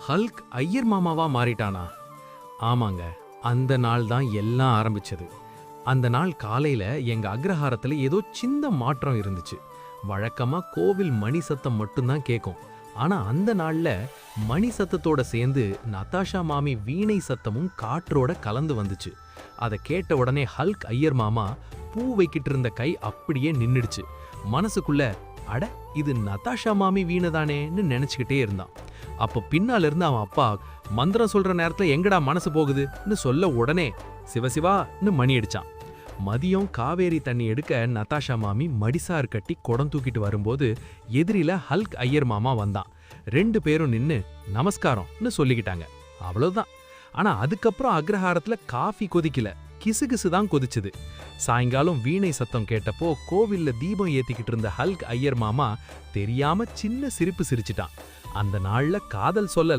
Hulk Iyer மாமாவா மாறிட்டானா? ஆமாங்க, அந்த நாள் தான் எல்லாம் ஆரம்பிச்சது. அந்த நாள் காலையில எங்க அக்ரஹாரத்துல ஏதோ சின்ன மாற்றம் இருந்துச்சு. வழக்கமா கோவில் மணி சத்தம் மட்டும்தான் கேட்கும். ஆனா அந்த நாள்ல மணி சத்தத்தோட சேர்ந்து நதாஷா மாமி வீணை சத்தமும் காற்றோட கலந்து வந்துச்சு. அதை கேட்ட உடனே ஹல்க் ஐயர் மாமா பூ வைக்கிட்டு இருந்த கை அப்படியே நின்னுடுச்சு. மனசுக்குள்ள அட, இது நதாஷா மாமி வீணை தானேன்னு நினைச்சுக்கிட்டே இருந்தான். அப்போ பின்னால இருந்து அவன் அப்பா மந்திரம் சொல்ற நேரத்துல எங்கடா மனசு போகுதுன்னு சொல்ல உடனே சிவசிவான்னு மணி அடிச்சான். மதியம் காவேரி தண்ணி எடுக்க நதாஷா மாமி மடிசார் கட்டி குடம் தூக்கிட்டு வரும்போது எதிரில ஹல்க் ஐயர் மாமா வந்தான். 2 பேரும் நின்னு நமஸ்காரம்னு சொல்லிக்கிட்டாங்க. அவ்வளவுதான். ஆனா அதுக்கப்புறம் அக்ரஹாரத்துல காஃபி கொதிக்கல, கிசுகிசு தான் கொதிச்சுது. சாயங்காலம் வீணை சத்தம் கேட்டப்போ கோவில்ல தீபம் ஏத்திக்கிட்டு இருந்த ஹல்க் ஐயர் மாமா தெரியாம சின்ன சிரிப்பு சிரிச்சிட்டான். அந்த நாள்ல காதல் சொல்ல